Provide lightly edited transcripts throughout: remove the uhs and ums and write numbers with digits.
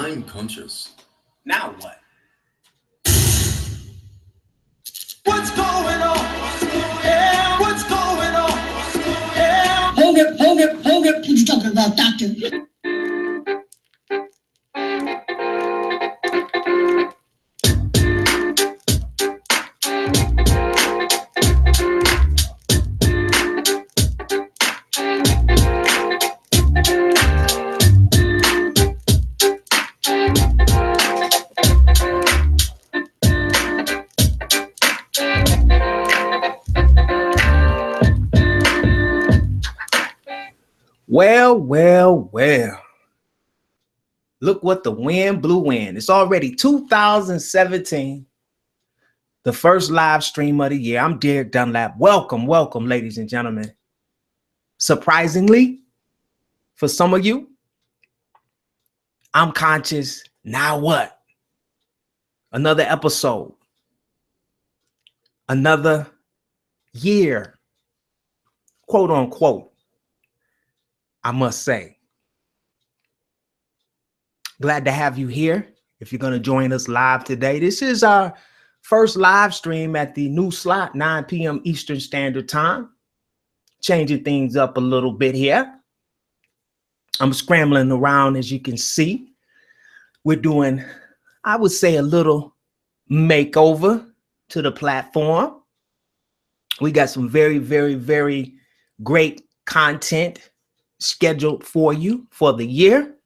I'm conscious. Now what? What's going on? Yeah, what's going on? Yeah. Hold it. What you talking about, doctor? Well. Look what the wind blew in. It's already 2017, the first live stream of the year. I'm Derek Dunlap. Welcome, ladies and gentlemen. Surprisingly, for some of you, I'm conscious. Now what? Another episode. Another year. Quote unquote. I must say. Glad to have you here. If you're going to join us live today, this is our first live stream at the new slot, 9 p.m. Eastern Standard Time. Changing things up a little bit here. I'm scrambling around, as you can see. We're doing, I would say, a little makeover to the platform. We got some very, very, very great content scheduled for you for the year.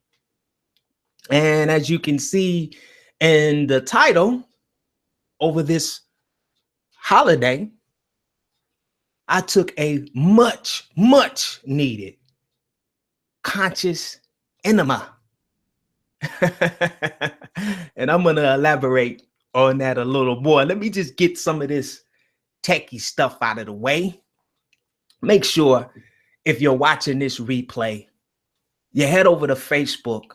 And as you can see in the title, over this holiday, I took a much needed conscious enema. And I'm going to elaborate on that a little more. Let me just get some of this techie stuff out of the way. Make sure if you're watching this replay, you head over to Facebook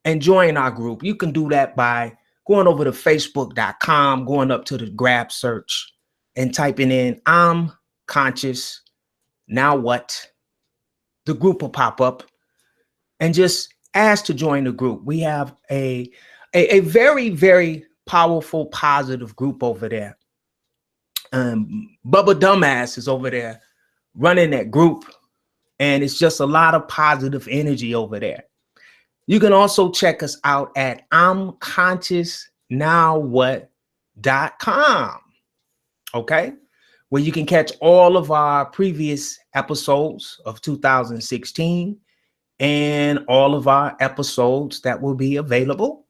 and join our group. You can do that by going over to facebook.com, going up to the grab search and typing in I'm conscious. Now what? The group will pop up and just ask to join the group. We have a very, very powerful, positive group over there. Bubba Dumbass is over there running that group. And it's just a lot of positive energy over there. You can also check us out at I'mConsciousNowWhat.com. Okay, where you can catch all of our previous episodes of 2016 and all of our episodes that will be available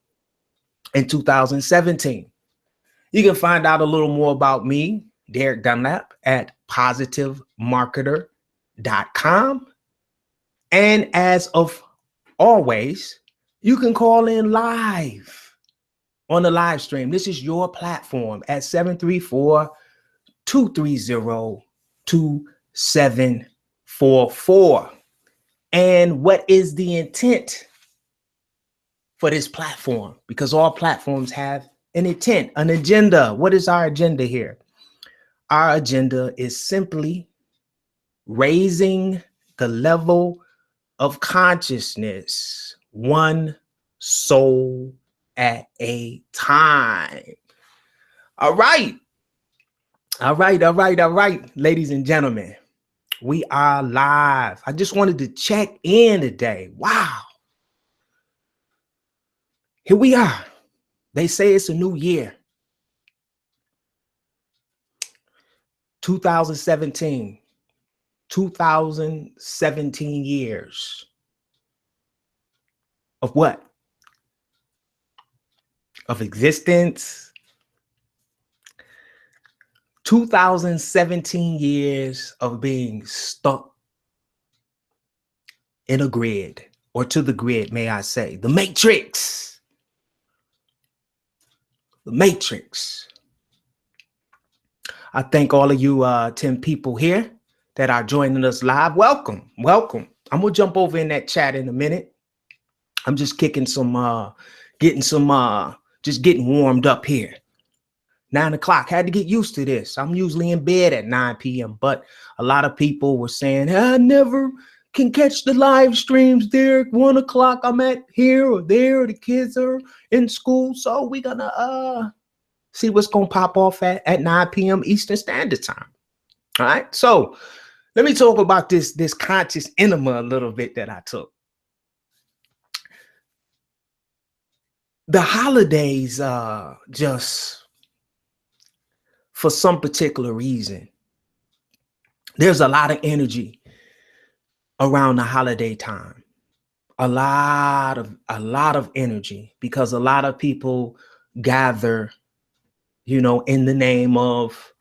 in 2017. You can find out a little more about me, Derek Dunlap, at positivemarketer.com. And as of always, you can call in live on the live stream. This is your platform at 734-230-2744. And what is the intent for this platform? Because all platforms have an intent, an agenda. What is our agenda here? Our agenda is simply raising the level of consciousness, one soul at a time. All right, ladies and gentlemen, we are live. I just wanted to check in today. Wow. Here we are. They say it's a new year. 2017 years of what? Of existence. 2017 years of being stuck in a grid, or to the grid, may I say. The Matrix. The Matrix. I thank all of you 10 people here that are joining us live. Welcome. I'm gonna jump over in that chat in a minute. I'm just kicking some, just getting warmed up here. 9 o'clock, had to get used to this. I'm usually in bed at 9 p.m., but a lot of people were saying, I never can catch the live streams, Derek. 1 o'clock, I'm at here or there. The kids are in school. So we're going to see what's going to pop off at 9 p.m. Eastern Standard Time. All right. So let me talk about this conscious enema a little bit that I took. The holidays, just for some particular reason, there's a lot of energy around the holiday time. A lot of energy, because a lot of people gather, you know, in the name of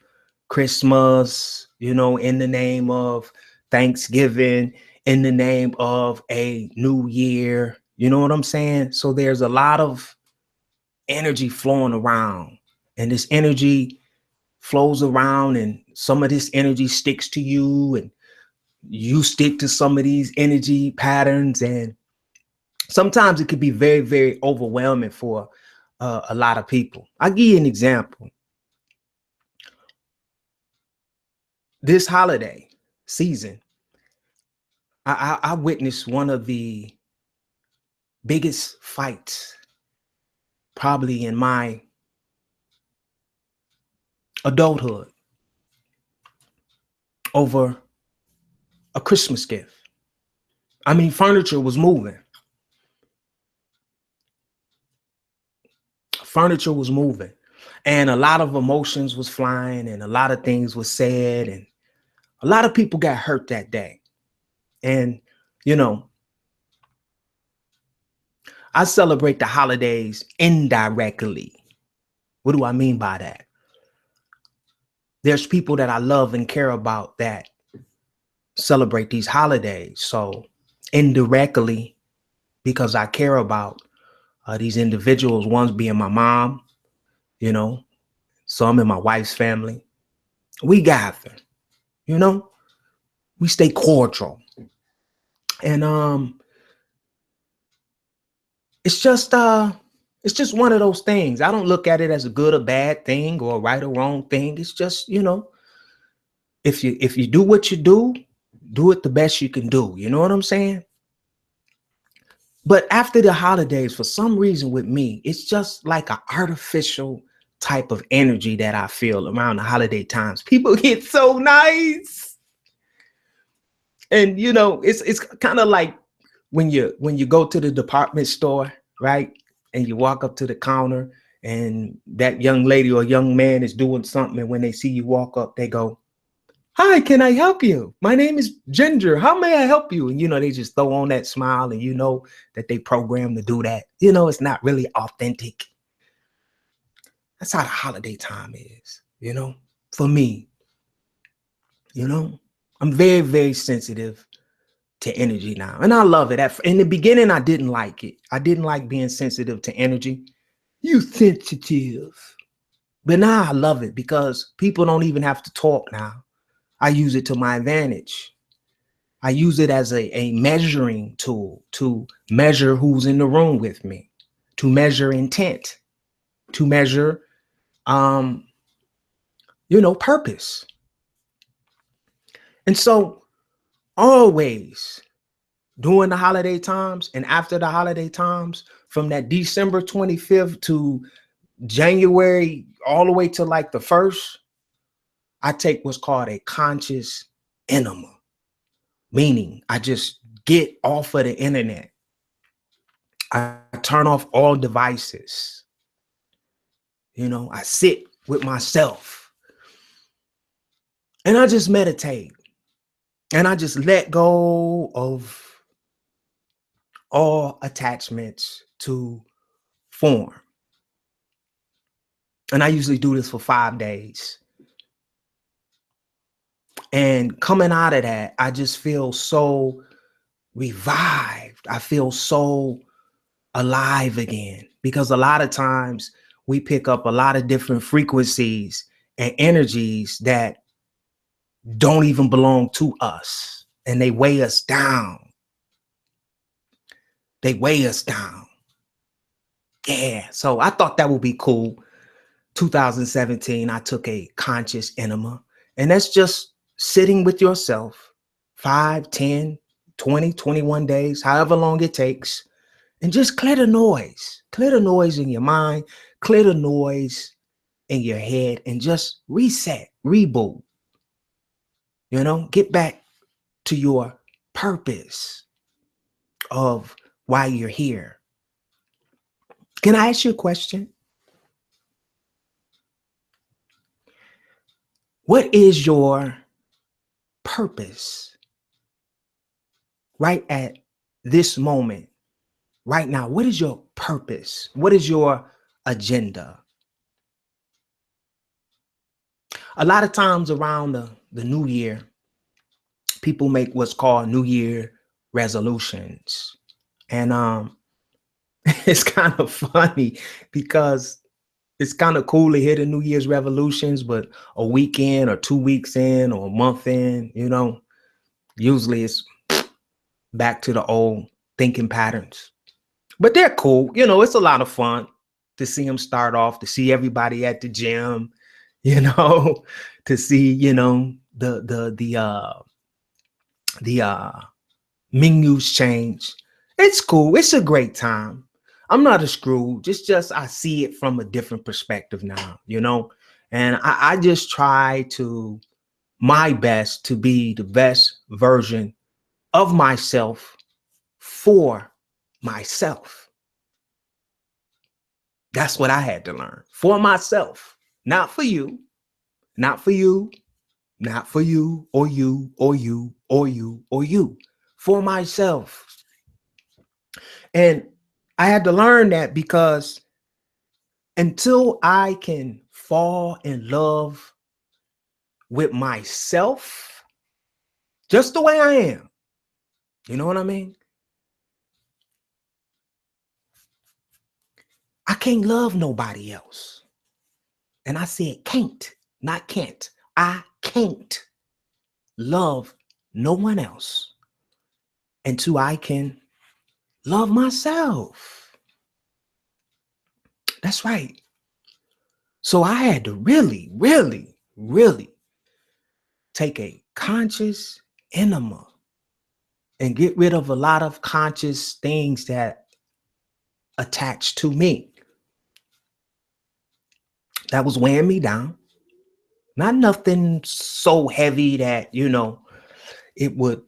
Christmas, you know, in the name of Thanksgiving, in the name of a new year. You know what I'm saying? So there's a lot of energy flowing around, and this energy flows around, and some of this energy sticks to you, and you stick to some of these energy patterns. And sometimes it could be very, very overwhelming for a lot of people. I'll give you an example. This holiday season, I witnessed one of the biggest fights probably in my adulthood over a Christmas gift. I mean, furniture was moving. Furniture was moving, and a lot of emotions was flying, and a lot of things was said, and a lot of people got hurt that day. And, you know, I celebrate the holidays indirectly. What do I mean by that? There's people that I love and care about that celebrate these holidays. So indirectly, because I care about these individuals, one's being my mom, you know, some in my wife's family, we gather, you know, we stay cordial. And it's just one of those things. I don't look at it as a good or bad thing or a right or wrong thing. It's just, you know, if you do what you do it the best you can do. You know what I'm saying? But after the holidays, for some reason with me, it's just like an artificial type of energy that I feel around the holiday times. People get so nice. And, you know, it's kind of like when you go to the department store, right? And you walk up to the counter, and that young lady or young man is doing something. And when they see you walk up, they go, "Hi, can I help you? My name is Ginger. How may I help you?" And, you know, they just throw on that smile, and you know that they programmed to do that. You know, it's not really authentic. That's how the holiday time is, you know, for me. You know, I'm very, very sensitive to energy now, and I love it. In the beginning, I didn't like it. I didn't like being sensitive to energy. You sensitive. But now I love it, because people don't even have to talk now. I use it to my advantage. I use it as a measuring tool to measure who's in the room with me, to measure intent, to measure, you know, purpose. And so always during the holiday times and after the holiday times, from that December 25th to January, all the way to like the 1st, I take what's called a conscious enema, meaning I just get off of the internet. I turn off all devices. You know, I sit with myself and I just meditate, and I just let go of all attachments to form. And I usually do this for 5 days. And coming out of that, I just feel so revived. I feel so alive again, because a lot of times we pick up a lot of different frequencies and energies that don't even belong to us, and they weigh us down. They weigh us down. Yeah. So I thought that would be cool. 2017, I took a conscious enema, and that's just sitting with yourself 5, 10, 20, 21 days, however long it takes, and just clear the noise. Clear the noise in your mind, clear the noise in your head, and just reset, reboot. You know, get back to your purpose of why you're here. Can I ask you a question? What is your purpose right at this moment, right now? What is your purpose? What is your agenda? A lot of times around the new year, people make what's called New Year resolutions. And it's kind of funny because it's kind of cool to hear the New Year's revolutions, but a weekend or 2 weeks in or a month in, you know, usually it's back to the old thinking patterns. But they're cool. You know, it's a lot of fun to see them start off, to see everybody at the gym, you know, to see, you know, the menus change. It's cool. It's a great time. I'm not a Scrooge. It's just I see it from a different perspective now, you know, and I just try to my best to be the best version of myself for myself. That's what I had to learn for myself, not for you, not for you, not for you or you or you or you or you, for myself. And I had to learn that because until I can fall in love with myself, just the way I am, you know what I mean? I can't love nobody else. And I said can't, not can't. I can't love no one else until I can love myself. That's right. So I had to really, really, really take a conscious enema and get rid of a lot of conscious things that attach to me. That was weighing me down. Not nothing so heavy that, you know, it would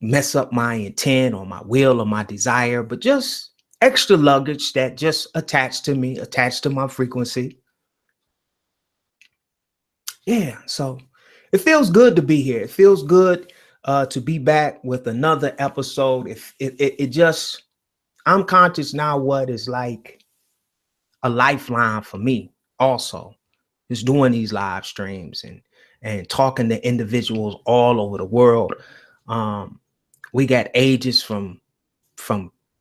mess up my intent or my will or my desire, but just extra luggage that just attached to me, attached to my frequency. Yeah, so it feels good to be here. It feels good to be back with another episode. If it just, I'm conscious now what is like a lifeline for me also, is doing these live streams and talking to individuals all over the world. We got ages from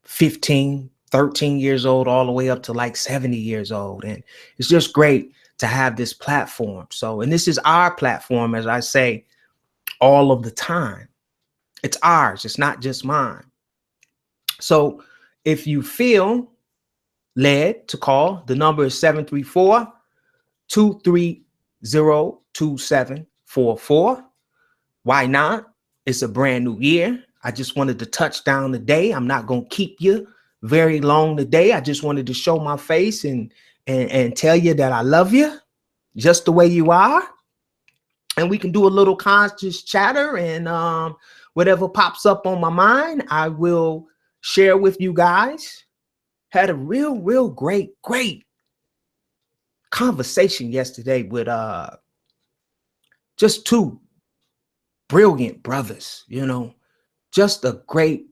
15, 13 years old all the way up to like 70 years old. And it's just great to have this platform. So, and this is our platform, as I say all of the time. It's ours. It's not just mine. So if you feel led to call, the number is 734-230-2744. Why not? It's a brand new year. I just wanted to touch down today. I'm not going to keep you very long today. I just wanted to show my face and tell you that I love you just the way you are. And we can do a little conscious chatter, and whatever pops up on my mind, I will share with you guys. Had a real great conversation yesterday with just two brilliant brothers, you know, just a great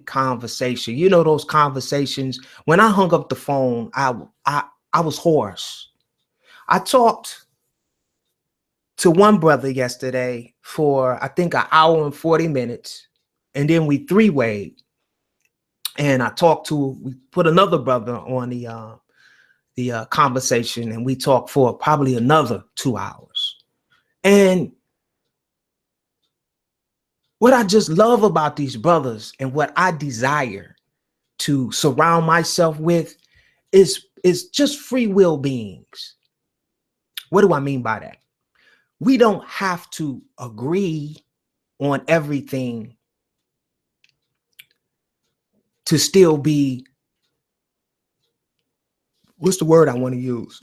conversation. You know, those conversations, when I hung up the phone, I was hoarse. I talked to one brother yesterday for, I think, an hour and 40 minutes. And then we three-wayed. And we put another brother on the conversation, and we talked for probably another 2 hours. And what I just love about these brothers and what I desire to surround myself with is just free will beings. What do I mean by that? We don't have to agree on everything to still be, what's the word I want to use?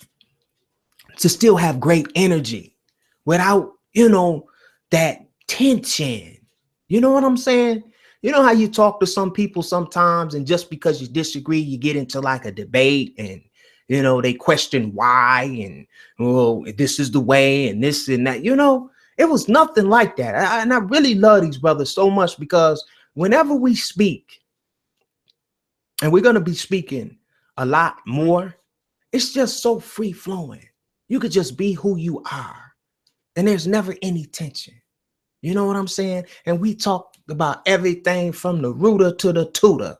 To still have great energy without, that tension. You know what I'm saying? You know how you talk to some people sometimes, and just because you disagree, you get into like a debate, and they question why, and this is the way, and this and that. It was nothing like that. And I really love these brothers so much, because whenever we speak, and we're going to be speaking a lot more, it's just so free flowing. You could just be who you are, and there's never any tension. You know what I'm saying? And we talk about everything from the rooter to the tutor.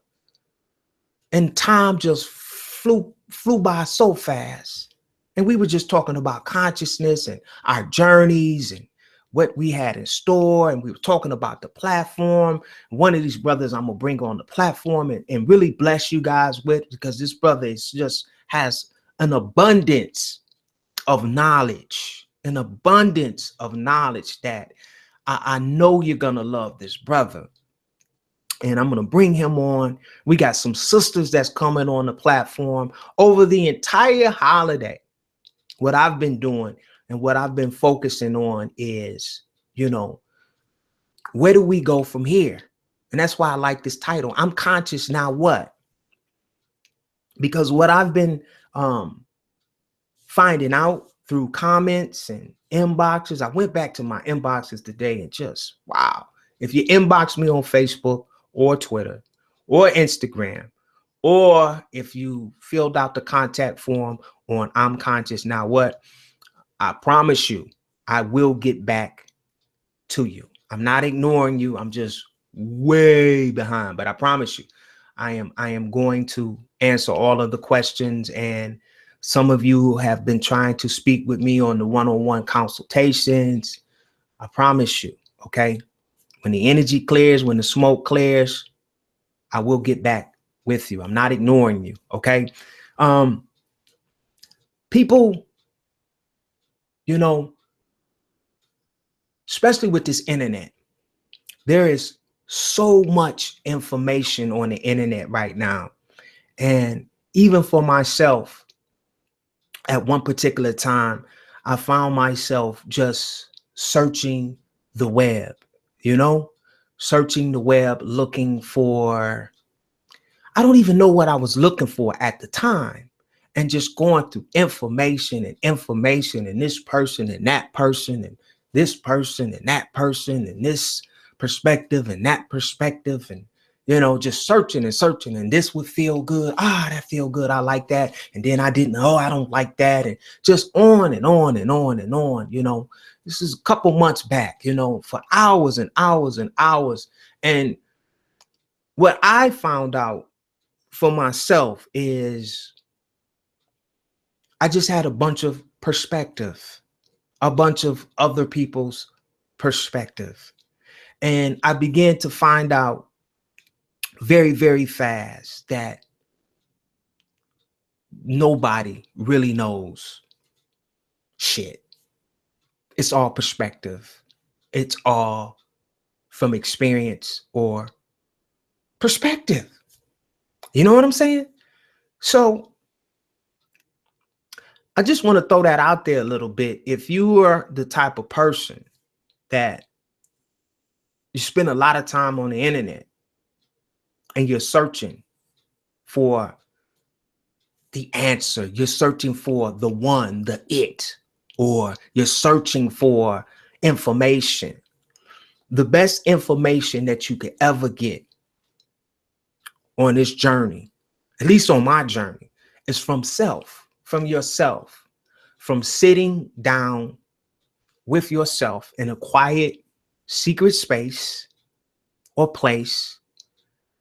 And time just flew by so fast. And we were just talking about consciousness and our journeys and what we had in store. And we were talking about the platform. One of these brothers I'm going to bring on the platform and really bless you guys with, because this brother is just has an abundance of knowledge, that I know you're going to love this brother. And I'm going to bring him on. We got some sisters that's coming on the platform over the entire holiday. What I've been doing and what I've been focusing on is, where do we go from here? And that's why I like this title. I'm conscious now what? Because what I've been finding out through comments and inboxes, I went back to my inboxes today and just, wow. If you inbox me on Facebook or Twitter or Instagram, or if you filled out the contact form on I'm Conscious Now What, I promise you, I will get back to you. I'm not ignoring you. I'm just way behind, but I promise you, I am going to answer all of the questions. And some of you have been trying to speak with me on the one-on-one consultations. I promise you, okay? When the energy clears, when the smoke clears, I will get back with you. I'm not ignoring you, okay? People, especially with this internet, there is so much information on the internet right now. And even for myself, at one particular time, I found myself just searching the web, searching the web, looking for, I don't even know what I was looking for at the time, and just going through information and this person and that person and this person and that person and this perspective and that perspective, and just searching, and this would feel good. That feel good. I like that. And then I didn't. I don't like that. And just on and on and on and on. This is a couple months back, for hours and hours and hours. And what I found out for myself is I just had a bunch of perspective, a bunch of other people's perspective. And I began to find out very, very fast that nobody really knows shit. It's all perspective. It's all from experience or perspective. You know what I'm saying? So I just want to throw that out there a little bit. If you are the type of person that you spend a lot of time on the internet and you're searching for the answer, you're searching for the one, the it, or you're searching for information, the best information that you could ever get on this journey, at least on my journey, is from yourself, from sitting down with yourself in a quiet, secret space or place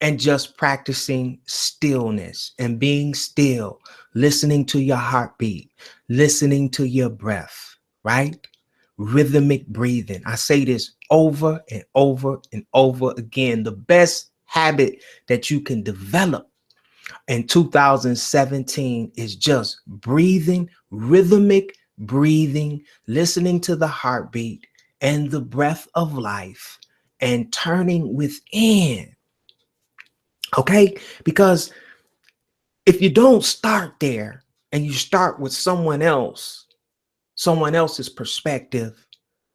and just practicing stillness and being still, listening to your heartbeat, listening to your breath, right? Rhythmic breathing. I say this over and over and over again. The best habit that you can develop in 2017 is just breathing, rhythmic breathing, listening to the heartbeat and the breath of life, and turning within. Okay? Because if you don't start there and you start with someone else's perspective,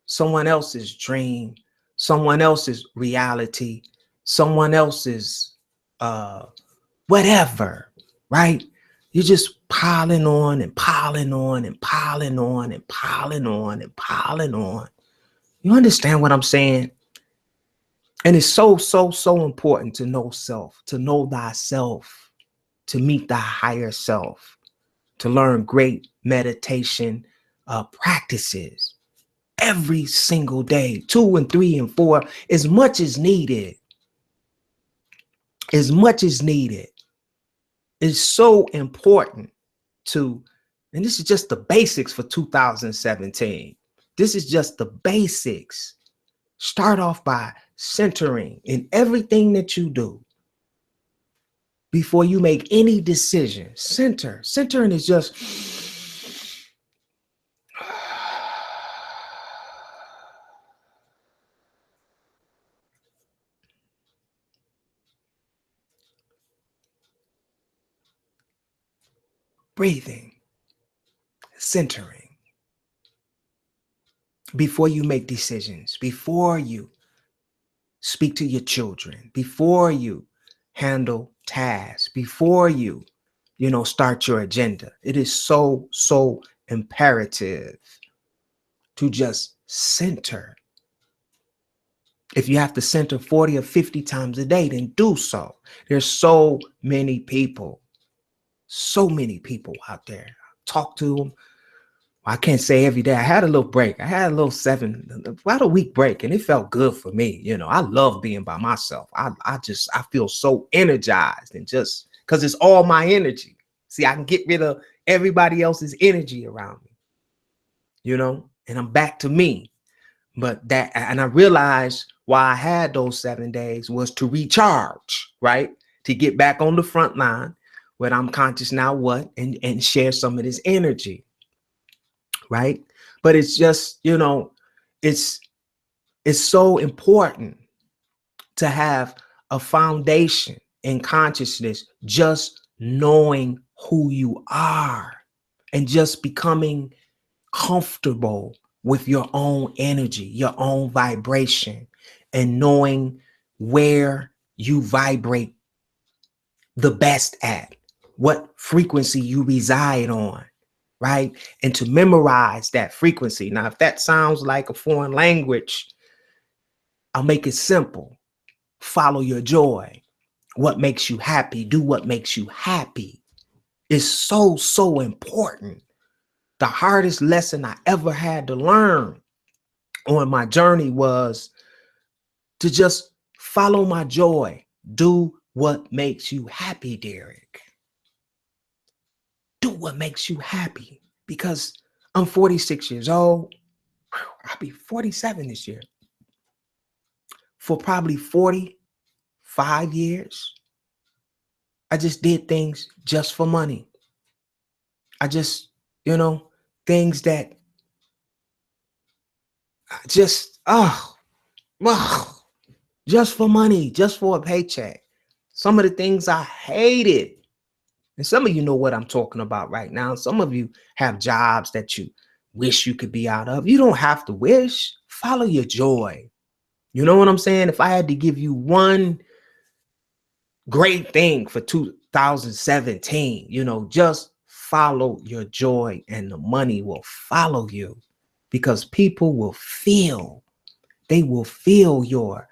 someone else's dream, someone else's reality, someone else's whatever, right? You're just piling on and piling on and piling on and piling on and piling on. You understand what I'm saying? And it's so, so, so important to know self, to know thyself, to meet thy higher self, to learn great meditation practices every single day, 2 and 3 and 4, as much as needed. As much as needed. It's so important to, and this is just the basics for 2017. This is just the basics. Start off by centering in everything that you do. Before you make any decision, centering is just breathing, centering. Before you make decisions, before you speak to your children, before you handle tasks, before you start your agenda. It is so, so imperative to just center. If you have to center 40 or 50 times a day, then do so. There's so many people out there. Talk to them. I can't say every day. I had a little break. I had a little about a week break, and it felt good for me. I love being by myself. I feel so energized, and just because it's all my energy. See, I can get rid of everybody else's energy around me, and I'm back to me. And I realized why I had those 7 days was to recharge, right? To get back on the front line where I'm conscious now and share some of this energy. Right. But it's just, it's so important to have a foundation in consciousness, just knowing who you are and just becoming comfortable with your own energy, your own vibration, and knowing where you vibrate the best at, what frequency you reside on. Right. And to memorize that frequency. Now, if that sounds like a foreign language, I'll make it simple. Follow your joy. What makes you happy? Do what makes you happy. It's so, so important. The hardest lesson I ever had to learn on my journey was to just follow my joy. Do what makes you happy, Derek. Do what makes you happy, because I'm 46 years old. I'll be 47 this year. For probably 45 years, I just did things just for money. I just, things that just, just for money, just for a paycheck. Some of the things I hated. And some of you know what I'm talking about right now. Some of you have jobs that you wish you could be out of. You don't have to wish. Follow your joy. You know what I'm saying? If I had to give you one great thing for 2017, just follow your joy and the money will follow you, because people will feel, they will feel your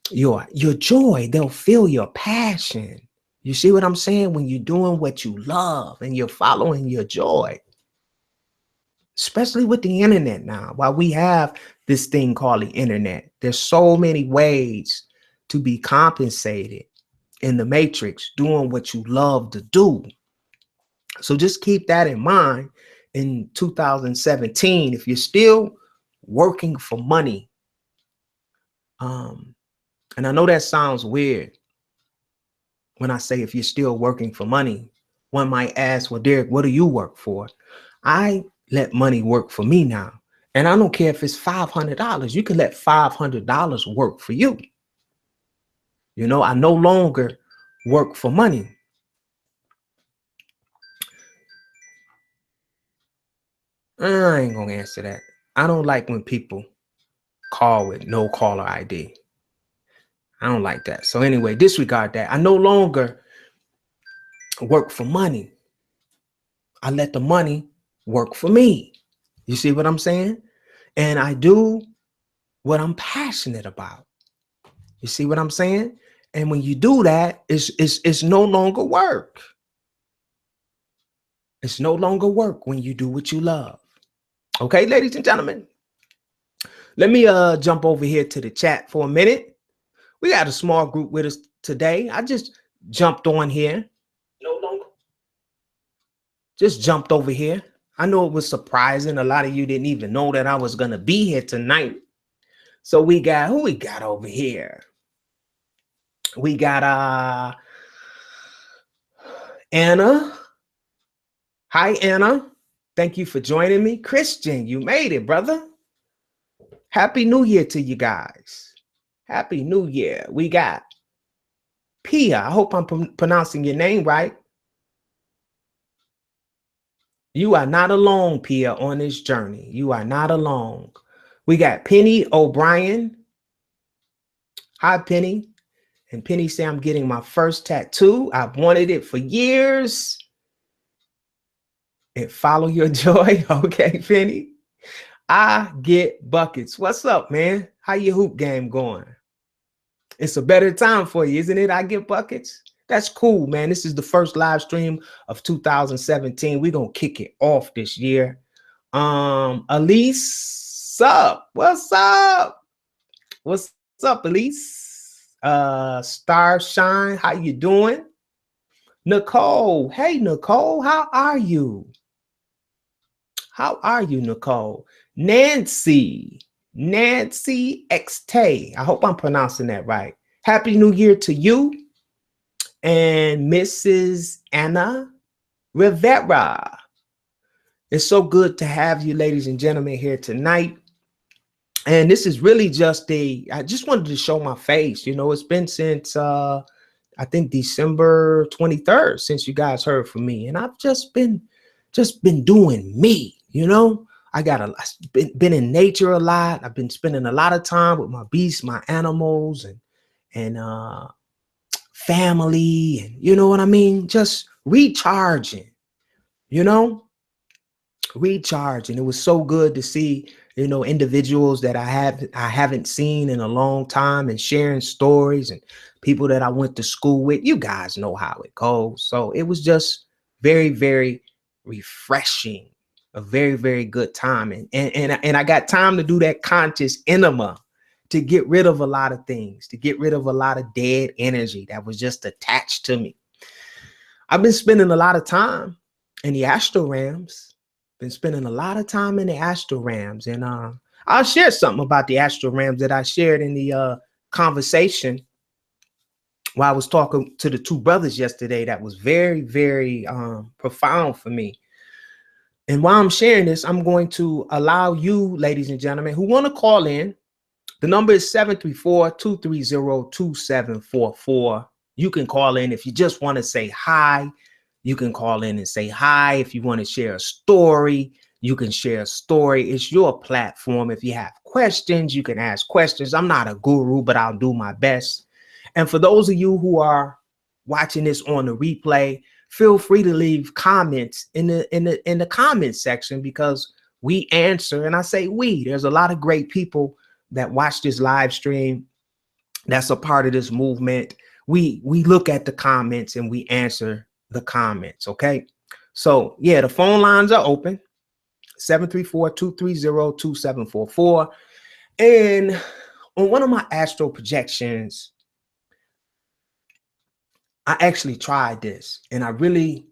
joy. They'll feel your passion. You see what I'm saying? When you're doing what you love and you're following your joy, especially with the internet now, while we have this thing called the internet, there's so many ways to be compensated in the matrix doing what you love to do. So just keep that in mind in 2017. If you're still working for money, and I know that sounds weird when I say if you're still working for money. One might ask, well, Derek, what do you work for? I let money work for me now. And I don't care if it's $500. You can let $500 work for you. I no longer work for money? I ain't gonna answer that. I don't like when people call with no caller ID. I don't like that. So anyway, disregard that. I no longer work for money. I let the money work for me. You see what I'm saying? And I do what I'm passionate about. You see what I'm saying? And when you do that, it's no longer work. It's no longer work when you do what you love. Okay, ladies and gentlemen, let me jump over here to the chat for a minute. We got a small group with us today. I just jumped on here. No longer. Just jumped over here. I know it was surprising. A lot of you didn't even know that I was going to be here tonight. So we got, who we got over here? We got Anna. Hi, Anna. Thank you for joining me. Christian, you made it, brother. Happy New Year to you guys. Happy New Year. We got Pia. I hope I'm pronouncing your name right. You are not alone, Pia, on this journey. You are not alone. We got Penny O'Brien. Hi, Penny. And Penny say, I'm getting my first tattoo. I've wanted it for years. And follow your joy. Okay, Penny. I get buckets. What's up, man? How your hoop game going? It's a better time for you, isn't it? I get buckets. That's cool, man. This is the first live stream of 2017. We're going to kick it off this year. Elise, sup? What's up? What's up, Elise? Star Shine, how you doing? Nicole, hey, Nicole, how are you? How are you, Nicole? Nancy X-Tay. I hope I'm pronouncing that right. Happy New Year to you. And Mrs. Anna Rivera. It's so good to have you, ladies and gentlemen, here tonight. And this is really just I just wanted to show my face. You know, it's been since, I think December 23rd, since you guys heard from me. And I've just been doing me, you know. I've been in nature a lot. I've been spending a lot of time with my beasts, my animals, and family, and you know what I mean? Just recharging, you know, recharging. It was so good to see, you know, individuals that I haven't seen in a long time, and sharing stories, and people that I went to school with. You guys know how it goes. So it was just very, very refreshing, a very, very good time. And I got time to do that conscious enema, to get rid of a lot of things, to get rid of a lot of dead energy that was just attached to me. I've been spending a lot of time in the astral realms, and I'll share something about the astral realms that I shared in the conversation while I was talking to the two brothers yesterday. That was very, very profound for me. And while I'm sharing this, I'm going to allow you, ladies and gentlemen, who want to call in. The number is 734-230-2744. You can call in if you just want to say hi. You can call in and say hi. If you want to share a story, you can share a story. It's your platform. If you have questions, you can ask questions. I'm not a guru, but I'll do my best. And for those of you who are watching this on the replay, feel free to leave comments in the comment section, because we answer. And I say there's a lot of great people that watch this live stream, that's a part of this movement. We look at the comments and we answer the comments. Okay. So yeah, the phone lines are open. 734-230-2744. And on one of my astral projections, I actually tried this, and I really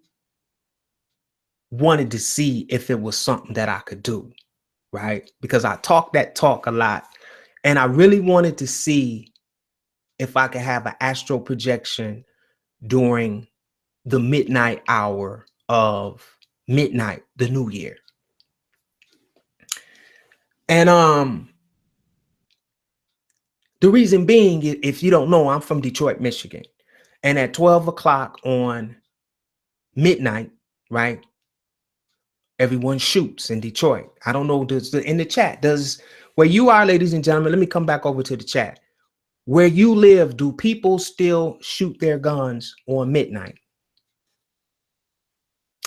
wanted to see if it was something that I could do, right? Because I talk that talk a lot. And I really wanted to see if I could have an astral projection during the midnight hour of midnight, the new year. And the reason being, if you don't know, I'm from Detroit, Michigan. And at 12 o'clock on midnight, right, everyone shoots in Detroit. I don't know, in the chat, does where you are, ladies and gentlemen, let me come back over to the chat. Where you live, do people still shoot their guns on midnight?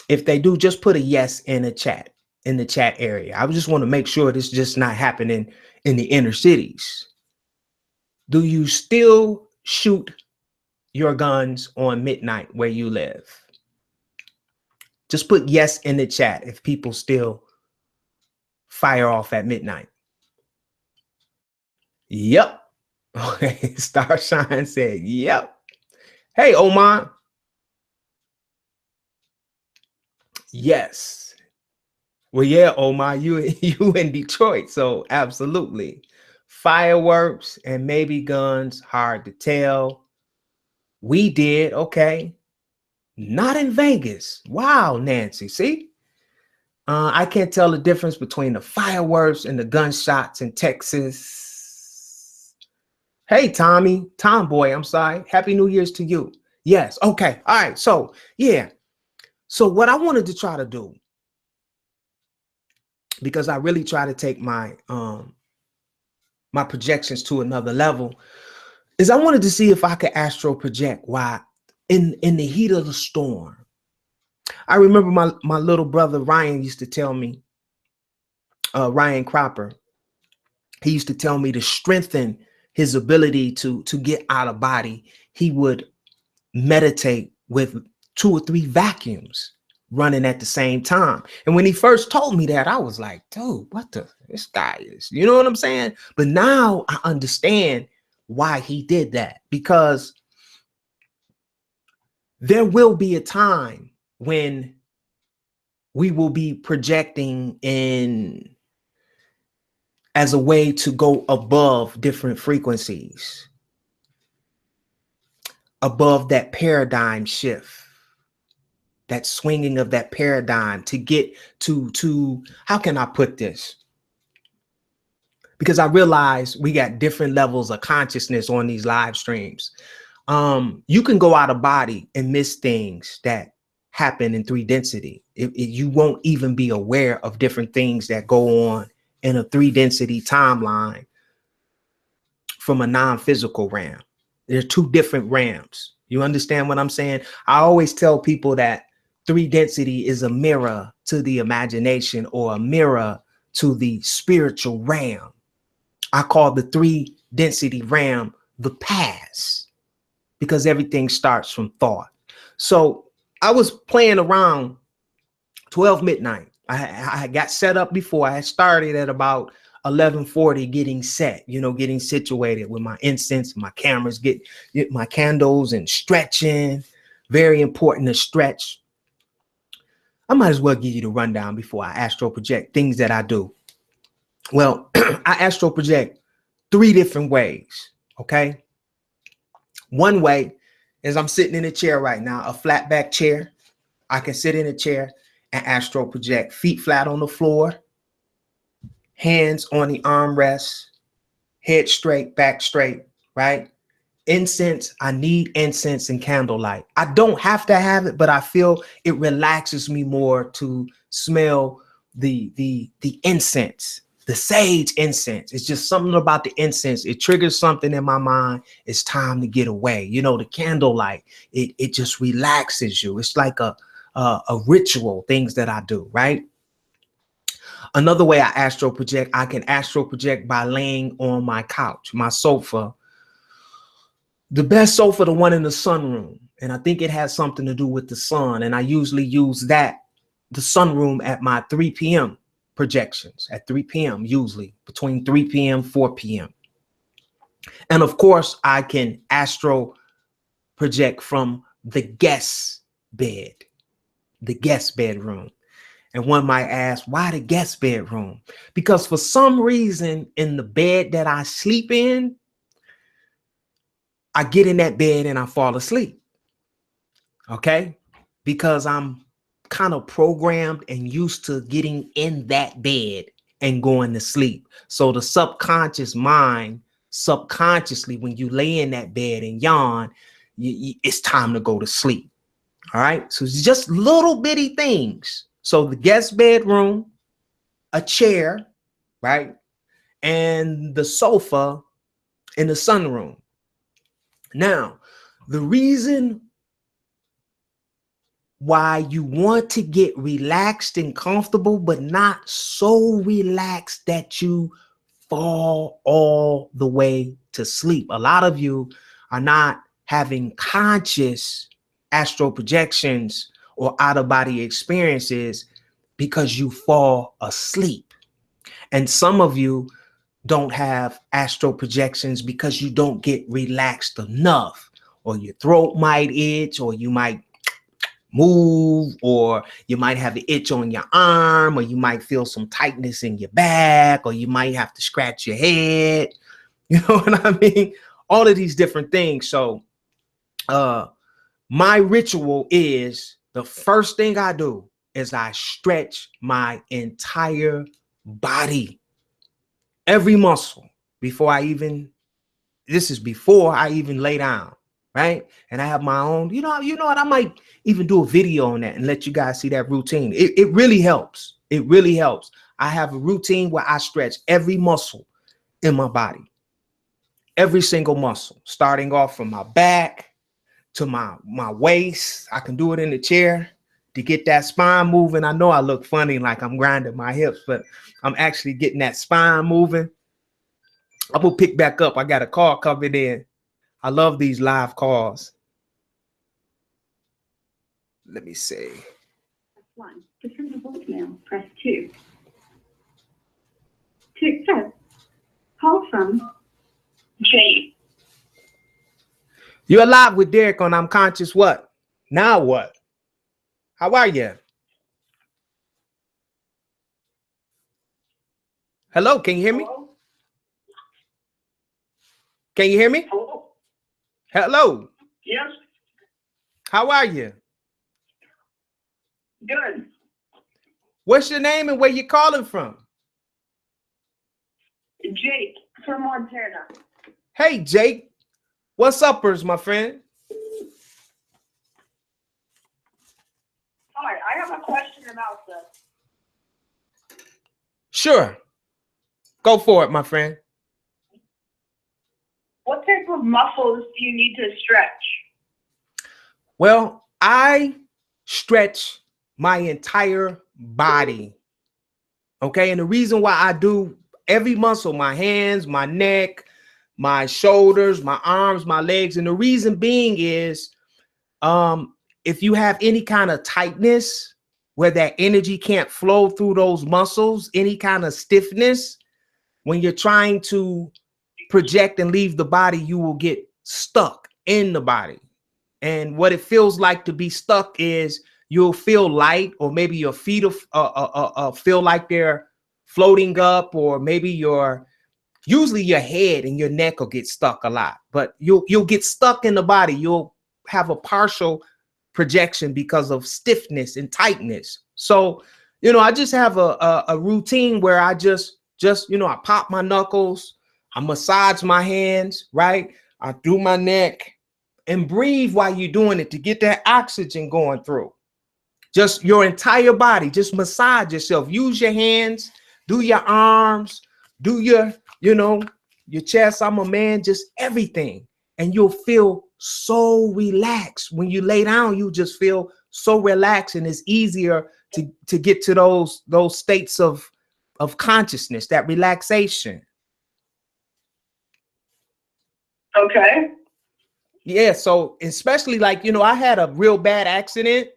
If they do, just put a yes in the chat area. I just want to make sure this is just not happening in the inner cities. Do you still shoot your guns on midnight where you live? Just put yes in the chat if people still fire off at midnight. Yep. Okay. Starshine said, yep. Hey, Oman. Yes. Well, yeah, Oman, you in Detroit, so absolutely. Fireworks and maybe guns, hard to tell. We did, okay. Not in Vegas. Wow, Nancy, see? I can't tell the difference between the fireworks and the gunshots in Texas. Hey, Tomboy, I'm sorry. Happy New Year's to you. Yes, okay, all right, so, yeah. So what I wanted to try to do, because I really try to take my my projections to another level, is I wanted to see if I could astro project why in the heat of the storm. I remember my little brother Ryan used to tell me, Ryan Cropper, he used to tell me to strengthen his ability to get out of body. He would meditate with 2 or 3 vacuums running at the same time. And when he first told me that, I was like, dude, this guy is, you know what I'm saying? But now I understand why he did that, because there will be a time when we will be projecting in as a way to go above different frequencies, above that paradigm shift, that swinging of that paradigm to get to how can I put this? Because I realize we got different levels of consciousness on these live streams. You can go out of body and miss things that happen in 3 density. You won't even be aware of different things that go on in a 3 density timeline from a non-physical realm. There are 2 different realms. You understand what I'm saying? I always tell people that 3 density is a mirror to the imagination or a mirror to the spiritual realm. I call the 3 density realm the past, because everything starts from thought. So I was playing around 12 midnight. I got set up before. I had started at about 11:40 getting set, getting situated with my incense, my cameras, get my candles and stretching. Very important to stretch. I might as well give you the rundown before I astro project things that I do. Well, I astro project 3 different ways, okay? One way is I'm sitting in a chair right now, a flat back chair. I can sit in a chair and astro project, feet flat on the floor, hands on the armrest, head straight, back straight, right? Incense, I need incense and candlelight. I don't have to have it, but I feel it relaxes me more to smell the incense, the sage incense. It's just something about the incense. It triggers something in my mind. It's time to get away. The candlelight, it just relaxes you. It's like a ritual, things that I do, right? Another way I astro project, I can astro project by laying on my couch, my sofa. The best sofa, the one in the sunroom. And I think it has something to do with the sun. And I usually use the sunroom at my 3 p.m. projections, at 3 p.m. usually, between 3 p.m. 4 p.m. And of course, I can astro project from the guest bed, the guest bedroom. And one might ask, why the guest bedroom? Because for some reason in the bed that I sleep in, I get in that bed and I fall asleep. Okay? Because I'm kind of programmed and used to getting in that bed and going to sleep. So the subconscious mind, subconsciously, when you lay in that bed and yawn, it's time to go to sleep. All right. So it's just little bitty things. So the guest bedroom, a chair, right? And the sofa in the sunroom. Now, the reason why you want to get relaxed and comfortable, but not so relaxed that you fall all the way to sleep. A lot of you are not having conscious astral projections or out-of-body experiences because you fall asleep. And some of you don't have astral projections because you don't get relaxed enough, or your throat might itch, or you might move, or you might have an itch on your arm, or you might feel some tightness in your back, or you might have to scratch your head. You know what I mean? All of these different things. So my ritual is, the first thing I do is I stretch my entire body, every muscle, before I even lay down, right? And I have my own, you know what, I might even do a video on that and let you guys see that routine. It really helps. It really helps. I have a routine where I stretch every muscle in my body, every single muscle, starting off from my back to my waist. I can do it in the chair to get that spine moving. I know I look funny like I'm grinding my hips, but I'm actually getting that spine moving. I'm gonna pick back up. I got a call coming in. I love these live calls. Let me see. Press 1. To send a voicemail, press 2. To accept, call from Jay. You're live with Derek on I'm Conscious What? Now what? How are you? Hello, can you hear me? Hello? Can you hear me? Hello? Hello. Yes? How are you? Good. What's your name and where you calling from? Jake from Montana. Hey, Jake. What's uppers, my friend? Hi, I have a question about this. Sure. Go for it, my friend. What type of muscles do you need to stretch? Well, I stretch my entire body. Okay. And the reason why I do every muscle, my hands, my neck, my shoulders, my arms, my legs. And the reason being is, if you have any kind of tightness where that energy can't flow through those muscles, any kind of stiffness, when you're trying to project and leave the body, you will get stuck in the body. And what it feels like to be stuck is you'll feel light, or maybe your feet feel like they're floating up, or maybe usually your head and your neck will get stuck a lot, but you'll get stuck in the body. You'll have a partial projection because of stiffness and tightness. So, I just have a routine where I just, I pop my knuckles, I massage my hands, right? I do my neck, and breathe while you're doing it to get that oxygen going through. Just your entire body, just massage yourself. Use your hands, do your arms, do your chest. I'm a man, just everything. And you'll feel so relaxed. When you lay down, you just feel so relaxed, and it's easier to get to those states of consciousness, that relaxation. Okay. Yeah, so especially like, I had a real bad accident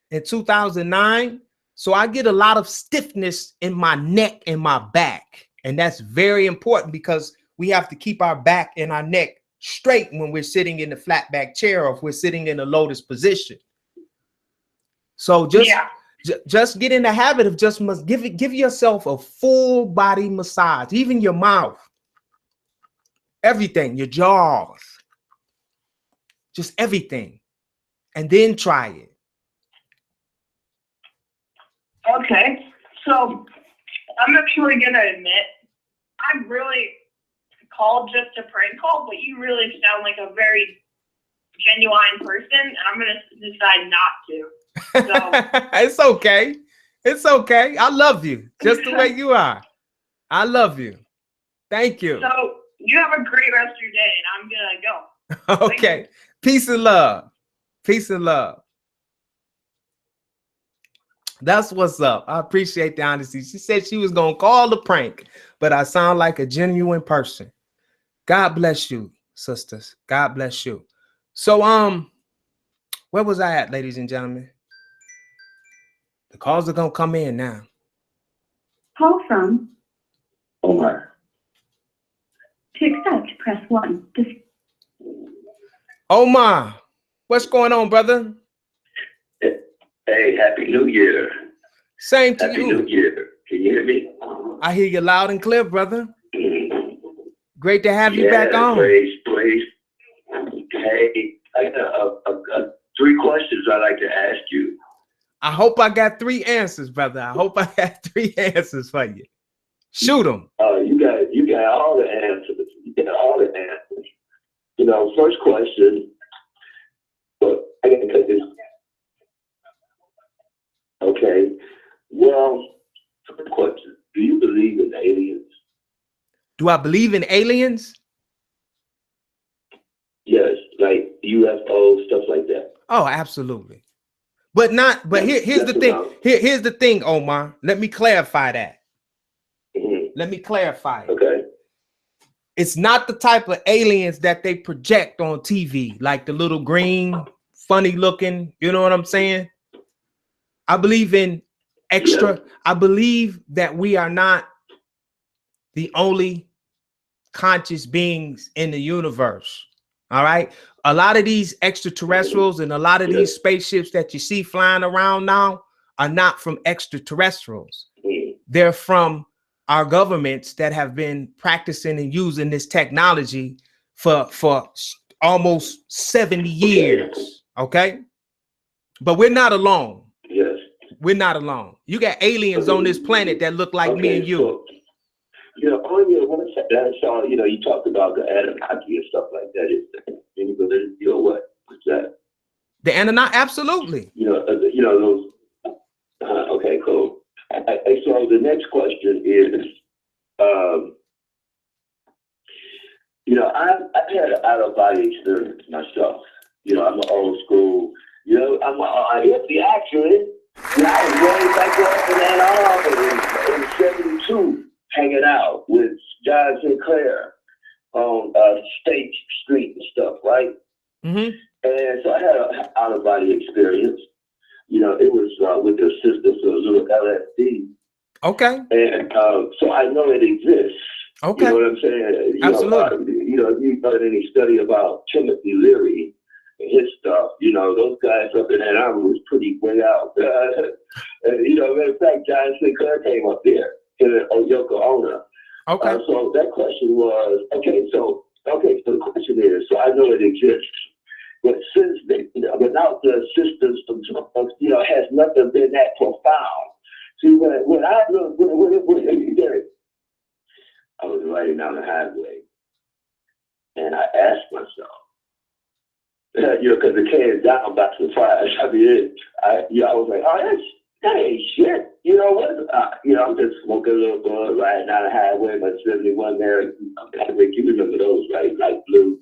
in 2009. So I get a lot of stiffness in my neck and my back. And that's very important because we have to keep our back and our neck straight when we're sitting in the flat back chair, or if we're sitting in a lotus position. So just get in the habit of just give yourself a full body massage, even your mouth, everything, your jaws. Just everything, and then try it. Okay, so I'm actually gonna admit, I really called just a prank call, but you really sound like a very genuine person, and I'm gonna decide not to. So It's okay. It's okay. I love you just the way you are. I love you. Thank you. So you have a great rest of your day, and I'm gonna go. Okay. Peace and love. Peace and love. That's what's up. I appreciate the honesty. She said she was going to call the prank, but I sound like a genuine person. God bless you, sisters. God bless you. So, where was I at, ladies and gentlemen? The calls are going to come in now. Call from Omar. to accept, press 1. Omar, what's going on, brother? Hey, Happy New Year. Same to Happy you. New Year. Can you hear me? I hear you loud and clear, brother. Great to have you back on. Praise. Hey, I got 3 questions I'd like to ask you. I hope I got 3 answers, brother. I hope I got 3 answers for you. Shoot them. You got all the answers. You got all the answers. You know, first question. But I gotta cut this. Okay. Well, first question. Do you believe in aliens? Do I believe in aliens? Yes, like UFO, stuff like that. Oh, absolutely. But here's the thing. Here's the thing, Omar. Let me clarify that. Let me clarify it. Okay. It's not the type of aliens that they project on TV, like the little green, funny looking, you know what I'm saying? I believe in extra. Yeah. I believe that we are not the only conscious beings in the universe. All right. A lot of these extraterrestrials and a lot of these spaceships that you see flying around now are not from extraterrestrials. They're from our governments that have been practicing and using this technology for almost 70 years. Okay. But we're not alone. Yes. We're not alone. You got aliens on this planet that look like me and you. So, you know, on your website, I saw, you know, you talked about the Anunnaki and stuff like that. Is there any validity or what? What's that? The Anunnaki, absolutely. You know those. Okay, cool. So the next question is, you know, I've had an out-of-body experience myself. You know, I'm an old school. You know, I'm a hippie actually. You know, I was way back up in Ann Arbor in '72, hanging out with John Sinclair on State Street and stuff, right? Mm-hmm. And so I had an out-of-body experience. You know, it was with the assistance of a little LSD. Okay. And so I know it exists. Okay. You know what I'm saying? Absolutely. You know, if you've done any study about Timothy Leary and his stuff, you know, those guys up in Ann Arbor was pretty way out. And, you know, matter of fact, John Sinclair came up there in Yoko Ono. Okay. So that question was, so the question is, so I know it exists. But since without the assistance of, you know, has nothing been that profound. See, when I was riding down the highway, and I asked myself, you know, because the came down back to the fire. I mean, I was like, oh, that ain't shit. You know what? You know, I'm just smoking a little bud riding down the highway, my 71 there. You remember those, right? Light blue.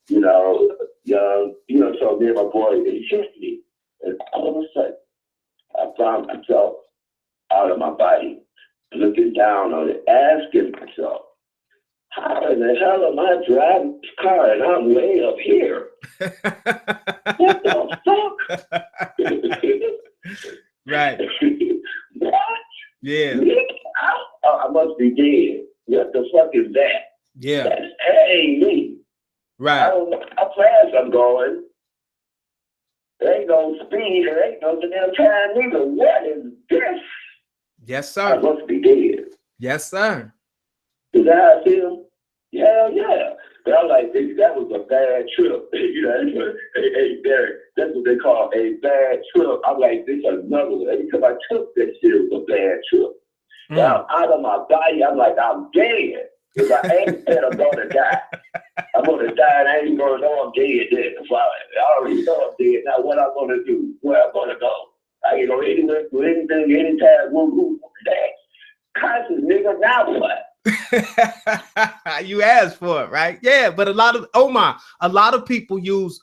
You know, young, you know, so me and my boy, they hit me. And all of a sudden, I found myself out of my body, looking down on it, asking myself, how in the hell am I driving this car and I'm way up here? What the fuck? Right. What? Yeah. I must be dead. What the fuck is that? Yeah. That ain't me. Right. I don't know how fast I'm going. There ain't no speed. There ain't no damn time neither. What is this? Yes, sir. I must be dead. Yes, sir. Is that how I feel? Hell yeah. But I'm like, that was a bad trip. You know, hey, Derek, that's what they call a bad trip. I'm like, this is another one. Every time I took that shit, it was a bad trip. I'm out of my body. I'm like, I'm dead. Because I ain't said I'm going to die. I'm gonna die and I ain't gonna know I'm dead then. I already know I'm dead. Now what I'm gonna do? Where I'm gonna go? I can go anywhere, do anything, anytime. Woo, that conscious nigga. Now what? You asked for it, right? Yeah, but a lot of people use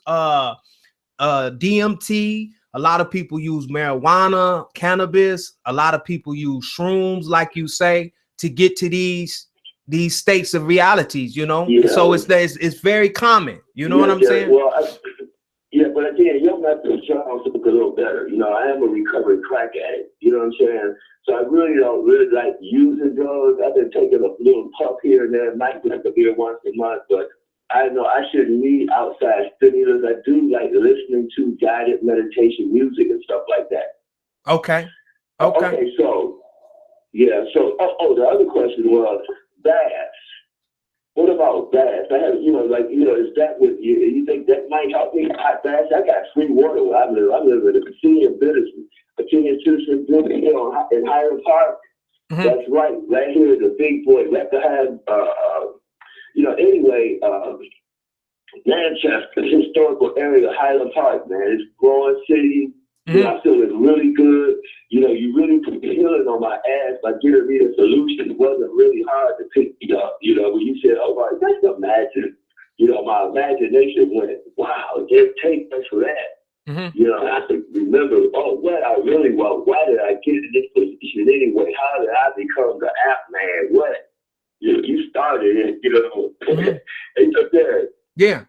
DMT. A lot of people use marijuana, cannabis. A lot of people use shrooms, like you say, to get to these states of realities, you know. Yeah. So it's very common. You know what I'm saying? Well, but again, your method sounds a little better. You know, I am a recovering crack addict. You know what I'm saying? So I really don't like using drugs. I've been taking a little puff here and there. Might like a beer once a month, but I know I shouldn't need outside stimulus. I do like listening to guided meditation music and stuff like that. Okay. So yeah. So the other question was baths. What about baths? I have, is that what you think that might help me? Hot baths? I got free water where I live. I live in a senior citizen building here in Highland Park. Mm-hmm. That's right here in the big boy. Right behind, Manchester, historical area, Highland Park, man. It's a growing city. Mm-hmm. I feel it's really good. You know, you really put the healing on my ass by giving me the solution. It wasn't really hard to pick me up. You know, when you said, oh, my, just imagine, my imagination went, wow, just take us for that. Mm-hmm. You know, I have to remember, what I really want. Why did I get in this position anyway? How did I become the app man? What? You started it, mm-hmm. And took there. Yeah.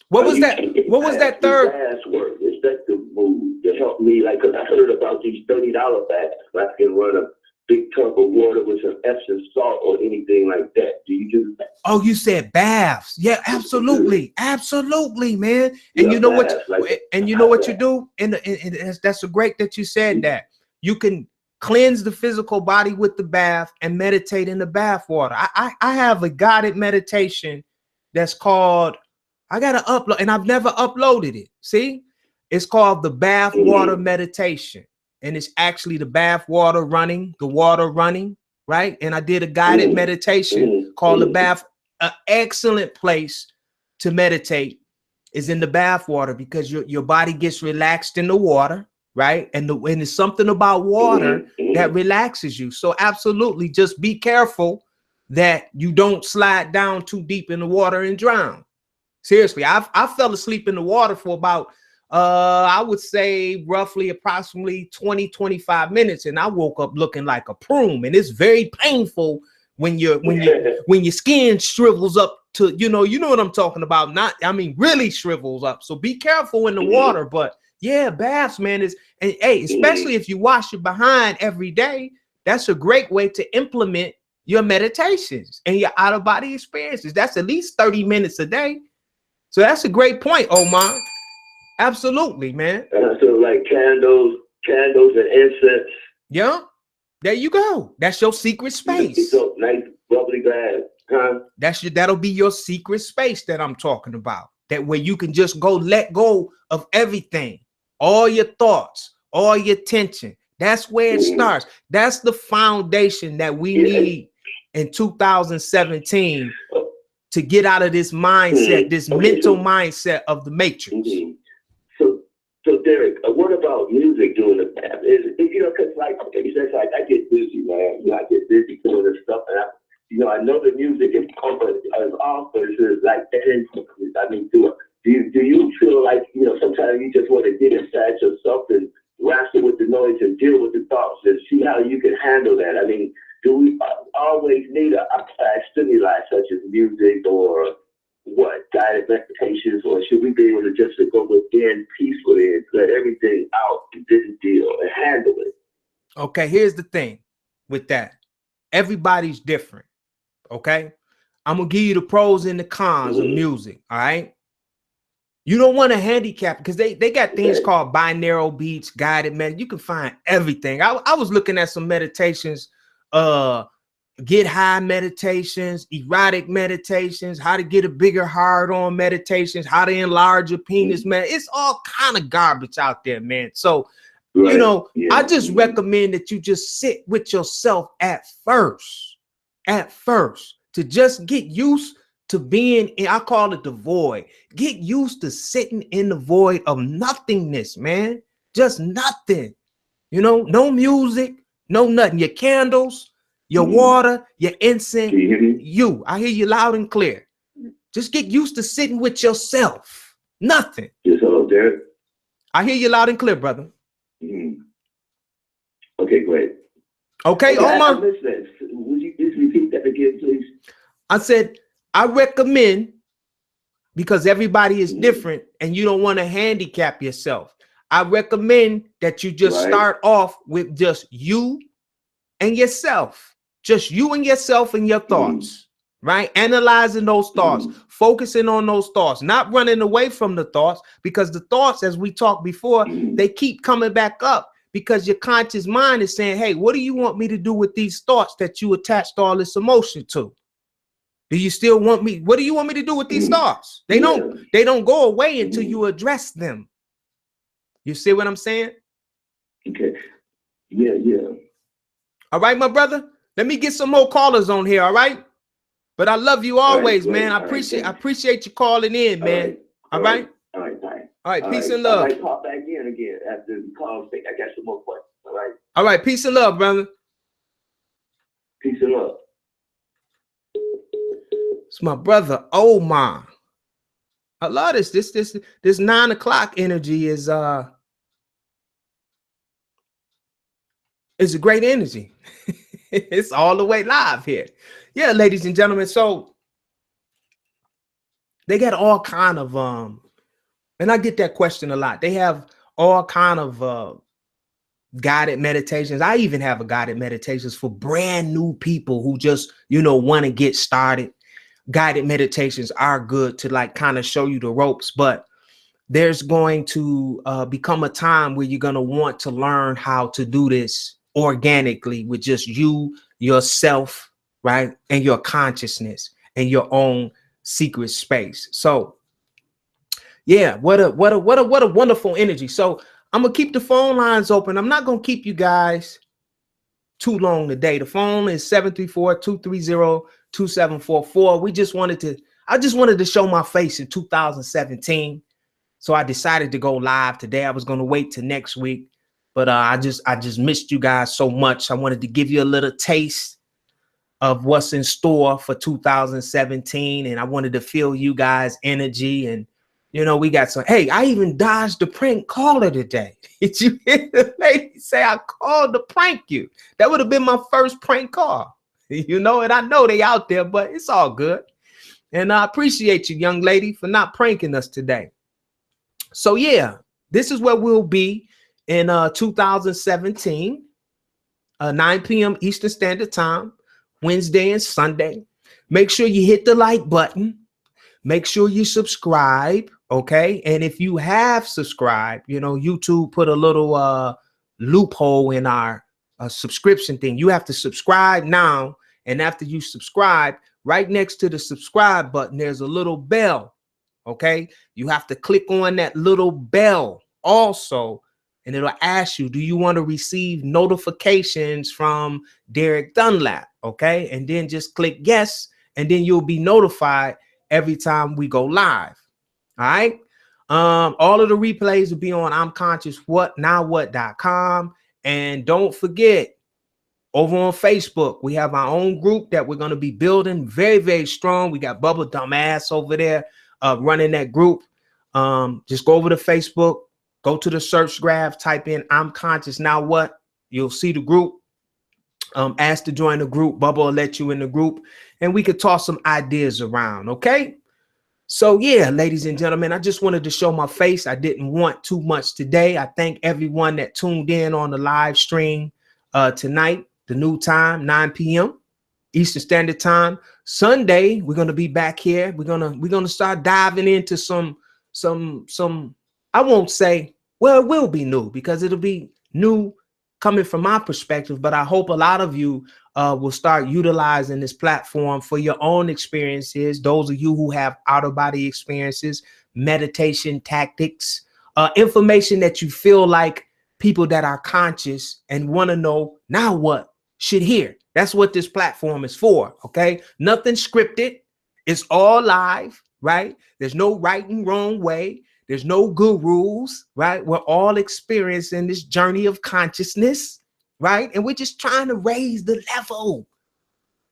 What was that third? Password, effective move to help me, because I heard about these $30 bags. I can run a big tub of water with some Epsom salt or anything like that. Do you do that? Oh, you said baths? Yeah, absolutely, man. And you know what you do? And that's so great that you said that. You can cleanse the physical body with the bath and meditate in the bath water. I have a guided meditation that's called. I gotta upload, and I've never uploaded it. See, it's called the bath water meditation, and it's actually the bath water running, the water running, right? And I did a guided meditation called the bath. An excellent place to meditate is in the bath water because your body gets relaxed in the water, right? And it's something about water that relaxes you. So absolutely, just be careful that you don't slide down too deep in the water and drown. Seriously, I fell asleep in the water for about, I would say roughly approximately 20-25 minutes. And I woke up looking like a prune. And it's very painful when your skin shrivels up to, you know what I'm talking about. Really shrivels up. So be careful in the water. But yeah, baths, man, especially if you wash your behind every day, that's a great way to implement your meditations and your out-of-body experiences. That's at least 30 minutes a day. So that's a great point, Omar. Absolutely, man. So like candles and incense. Yeah, there you go. That's your secret space. So nice bubbly glass, huh? That'll be your secret space that I'm talking about. That where you can just go let go of everything, all your thoughts, all your tension. That's where it starts. That's the foundation that we need in 2017. To get out of this mindset, this mental mindset of the matrix. So Derek, what about music during the bath? Because I get busy, man. I get busy doing this stuff, and I know the music is off, but it's like that. Do you feel like sometimes you just want to get inside yourself and wrestle with the noise and deal with the thoughts and see how you can handle that? I mean, do we always need an outside stimuli such as music or guided meditations, or should we be able to just go within peacefully and let everything out and then deal and handle it? Okay, here's the thing with that. Everybody's different. Okay, I'm gonna give you the pros and the cons of music. All right. You don't want to handicap because they got things called binaural beats, guided med. You can find everything. I was looking at some meditations. Get high meditations, erotic meditations, how to get a bigger hard on meditations, how to enlarge your penis, man. It's all kind of garbage out there, man. So, I just recommend that you just sit with yourself at first. to just get used to being in, I call it the void. Get used to sitting in the void of nothingness, man. Just nothing. You know, no music, no nothing. Your candles, your water, your incense. Can you hear me? You. I hear you loud and clear. Just get used to sitting with yourself. Nothing. Yes, hello, Derek. I hear you loud and clear, brother. Okay, great. Okay, I Omar. missed that. Would you just repeat that again, please? I said, I recommend, because everybody is different and you don't want to handicap yourself. I recommend that you just start off with just you and yourself. Just you and yourself and your thoughts, right? Analyzing those thoughts, focusing on those thoughts, not running away from the thoughts, because the thoughts, as we talked before, they keep coming back up because your conscious mind is saying, hey, what do you want me to do with these thoughts that you attached all this emotion to? Do you still want me? What do you want me to do with these thoughts? They don't go away until you address them. You see what I'm saying? Okay. Yeah. All right, my brother. Let me get some more callers on here. All right. But I love you always, man. I appreciate you calling in, man. All right. All right. Bye. All right. Peace and love. I might call back in again after the call. I got some more questions. All right. All right. Peace and love, brother. Peace and love. It's my brother Omar. I love this. This 9 o'clock energy is a great energy. It's all the way live here. Yeah, ladies and gentlemen. So they got all kind of and I get that question a lot. They have all kind of guided meditations. I even have a guided meditations for brand new people who just, want to get started. Guided meditations are good to like kind of show you the ropes, but there's going to become a time where you're going to want to learn how to do this organically with just you, yourself, right? And your consciousness and your own secret space. So yeah, what a wonderful energy. So I'm going to keep the phone lines open. I'm not going to keep you guys too long today. The phone is 734-230-2744. I just wanted to show my face in 2017. So I decided to go live today. I was going to wait till next week, but I just missed you guys so much. I wanted to give you a little taste of what's in store for 2017. And I wanted to feel you guys' energy. And, we got some, hey, I even dodged the prank caller today. Did you hear the lady say I called to prank you? That would have been my first prank call, and I know they out there, but it's all good. And I appreciate you, young lady, for not pranking us today. So yeah, this is where we'll be in 2017, 9 p.m. Eastern Standard Time, Wednesday and Sunday. Make sure you hit the like button. Make sure you subscribe, okay? And if you have subscribed, YouTube put a little loophole in our subscription thing. You have to subscribe now, and after you subscribe, right next to the subscribe button, there's a little bell, okay? You have to click on that little bell also, and it'll ask you, do you want to receive notifications from Derek Dunlap, okay? And then just click yes, and then you'll be notified every time we go live. All right. All of the replays will be on I'mConsciousWhatNowWhat.com. And don't forget, over on Facebook, we have our own group that we're going to be building very, very strong. We got Bubba Dumbass over there running that group. Just go over to Facebook, go to the search graph, type in I'm Conscious Now What. You'll see the group. Ask to join the group. Bubba will let you in the group, and we could toss some ideas around. Okay. So yeah, ladies and gentlemen, I just wanted to show my face. I didn't want too much today. I thank everyone that tuned in on the live stream tonight, the new time, 9 p.m. Eastern Standard Time. Sunday, we're gonna be back here. We're gonna start diving into some. I won't say, well, it will be new because it'll be new coming from my perspective, but I hope a lot of you will start utilizing this platform for your own experiences. Those of you who have out-of-body experiences, meditation tactics, information that you feel like people that are conscious and want to know now what should hear. That's what this platform is for, okay? Nothing scripted. It's all live, right? There's no right and wrong way. There's no gurus, right? We're all experiencing this journey of consciousness, right? And we're just trying to raise the level,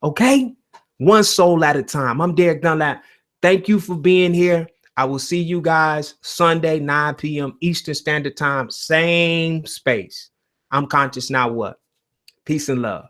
okay? One soul at a time. I'm Derek Dunlap. Thank you for being here. I will see you guys Sunday, 9 p.m. Eastern Standard Time, same space. I'm Conscious Now What? Peace and love.